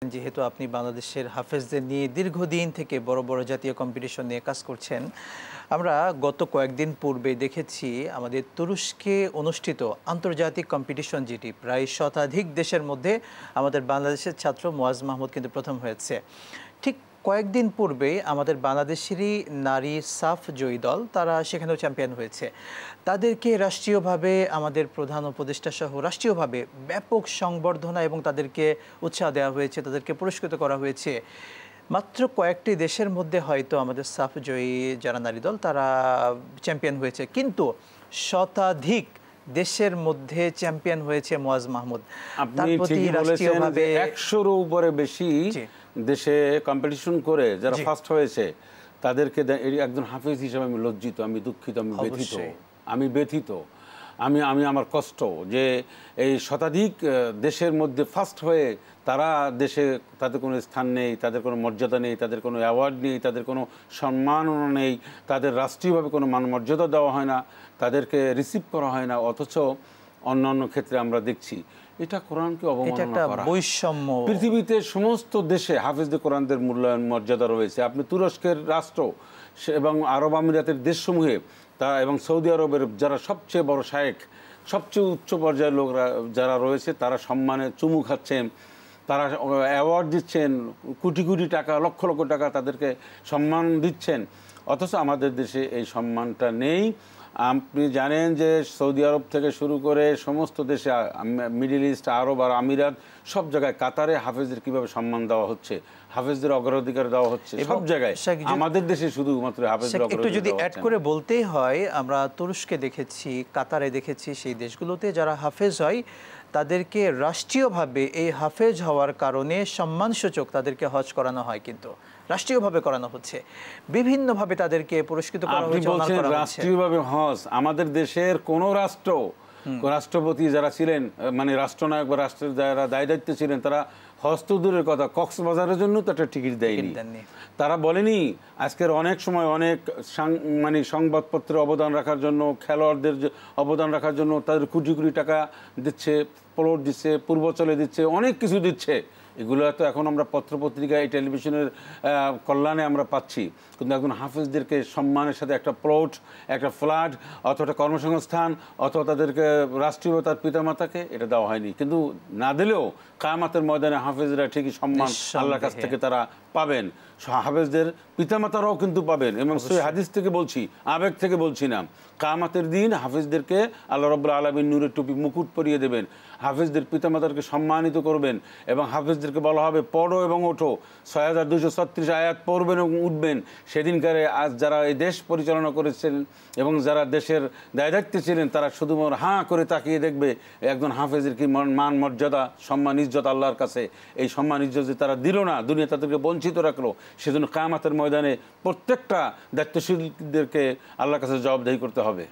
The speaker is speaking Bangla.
যেহেতু আপনি বাংলাদেশের হাফেজদের নিয়ে দীর্ঘদিন থেকে বড় বড় জাতীয় কম্পিটিশন নিয়ে কাজ করছেন, আমরা গত কয়েকদিন পূর্বে দেখেছি আমাদের তুরস্কে অনুষ্ঠিত আন্তর্জাতিক কম্পিটিশন, যেটি প্রায় শতাধিক দেশের মধ্যে আমাদের বাংলাদেশের ছাত্র মুয়াজ মাহমুদ কিন্তু প্রথম হয়েছে। ঠিক কয়েকদিন পূর্বে আমাদের বাংলাদেশেরই নারী সাফ জয়ী দল, তারা সেখানেও চ্যাম্পিয়ন হয়েছে। তাদেরকে রাষ্ট্রীয়ভাবে আমাদের প্রধান উপদেষ্টা সহ রাষ্ট্রীয়ভাবে ব্যাপক সংবর্ধনা এবং তাদেরকে উৎসাহ দেওয়া হয়েছে, তাদেরকে পুরস্কৃত করা হয়েছে। মাত্র কয়েকটি দেশের মধ্যে হয়তো আমাদের সাফ জয়ী যারা নারী দল তারা চ্যাম্পিয়ন হয়েছে, কিন্তু শতাধিক দেশের মধ্যে চ্যাম্পিয়ন হয়েছে মুয়াজ মাহমুদ। আপনি ঠিকই বলেছেন, 100-এর উপরে বেশি দেশে কম্পিটিশন করে যারা ফার্স্ট হয়েছে তাদেরকে একজন হাফেজ হিসেবে আমি লজ্জিত, আমি দুঃখিত, আমি ব্যথিত। আমি আমার কষ্ট যে এই শতাধিক দেশের মধ্যে ফার্স্ট হয়ে তারা দেশে তাদের কোনো স্থান নেই, তাদের কোনো মর্যাদা নেই, তাদের কোনো অ্যাওয়ার্ড নেই, তাদের কোনো সম্মাননা নেই, তাদের রাষ্ট্রীয়ভাবে কোনো মান মর্যাদা দেওয়া হয় না, তাদেরকে রিসিভ করা হয় না। অথচ অন্যান্য ক্ষেত্রে আমরা দেখছি এটা কোরআনকে অবমাননা করা। বৈষম্য পৃথিবীতে সমস্ত দেশে হাফেজদের কোরআনদের মূল্যায়ন মর্যাদা রয়েছে। আপনি তুরস্কের রাষ্ট্র এবং আরব আমিরাতের দেশসমূহে তা এবং সৌদি আরবের যারা সবচেয়ে বড় শায়েখ, সবচেয়ে উচ্চ পর্যায়ের লোকরা যারা রয়েছে তারা সম্মানে চুমু খাচ্ছেন, তারা অ্যাওয়ার্ড দিচ্ছেন, কোটি কোটি টাকা, লক্ষ লক্ষ টাকা তাদেরকে সম্মান দিচ্ছেন। অথচ আমাদের দেশে এই সম্মানটা নেই। আপনি জানেন যে সৌদি আরব থেকে শুরু করে সমস্ত দেশে, মিডল ইস্ট, আরব আর আমিরাত, সব জায়গায়, কাতারে হাফেজদের কিভাবে সম্মান দেওয়া হচ্ছে, হাফেজদের অগ্রাধিকার দেওয়া হচ্ছে সব জায়গায়। আমাদের দেশে শুধুমাত্র হাফেজদের একটু যদি অ্যাড করে বলতেই হয়, আমরা তুরস্কে দেখেছি, কাতারে দেখেছি, সেই দেশগুলোতে যারা হাফেজ হয় তাদেরকে রাষ্ট্রীয়ভাবে এই হাফেজ হওয়ার কারণে সম্মানসূচক তাদেরকে হজ করানো হয়, কিন্তু রাষ্ট্রীয়ভাবে করানো হচ্ছে, বিভিন্নভাবে তাদেরকে পুরস্কৃত করা হচ্ছে। রাষ্ট্রীয়ভাবে হজ আমাদের দেশের কোন রাষ্ট্র, রাষ্ট্রপতি যারা ছিলেন, মানে রাষ্ট্রনায়ক বা রাষ্ট্রের যারা দায় দায়িত্ব ছিলেন, তারা হজ তো দূরের কথা, কক্সবাজারের জন্য তো একটা টিকিট দেয়নি। তারা বলেনি আজকের অনেক সময় অনেক মানে সংবাদপত্রে অবদান রাখার জন্য, খেলোয়াড়দের অবদান রাখার জন্য তাদের কোটি কোটি টাকা দিচ্ছে, প্লট দিচ্ছে, পূর্বাঞ্চলে দিচ্ছে, অনেক কিছু দিচ্ছে। এগুলো তো এখন আমরা পত্রপত্রিকায়, টেলিভিশনের কল্যাণে আমরা পাচ্ছি, কিন্তু একজন হাফেজদেরকে সম্মানের সাথে একটা প্লট, একটা ফ্ল্যাট অথবা একটা কর্মসংস্থান অথবা তাদেরকে রাষ্ট্রীয় তার পিতামাতাকে এটা দেওয়া হয়নি। কিন্তু না দিলেও কিয়ামতের ময়দানে হাফেজরা ঠিকই সম্মান আল্লাহর কাছ থেকে তারা পাবেন, হাফেজদের পিতামাতারাও কিন্তু পাবেন। এবং সেই হাদিস থেকে বলছি, আবেগ থেকে বলছি না। কিয়ামতের দিন হাফেজদেরকে আল্লাহ রাব্বুল আলামিন নূরের টুপি, মুকুট পরিয়ে দেবেন, হাফেজদের পিতামাতাকে সম্মানিত করবেন এবং হাফেজদেরকে বলা হবে পড়ো এবং ওঠো, 6236 আয়াত পড়বেন এবং উঠবেন। সেদিনকারে আজ যারা এই দেশ পরিচালনা করেছেন এবং যারা দেশের দায় দায়িত্বে ছিলেন, তারা শুধুমাত্র হাঁ করে তাকিয়ে দেখবে একজন হাফেজের কি মান মর্যাদা, সম্মান, ইজ্জত আল্লাহর কাছে। এই সম্মান ইজ্জত যে তারা দিল না, দুনিয়া তাদেরকে বঞ্চিত রাখলো, সেজন্য কিয়ামতের ময়দানে প্রত্যেকটা দায়িত্বশীলদেরকে আল্লাহর কাছে জবাবদিহি করতে হবে।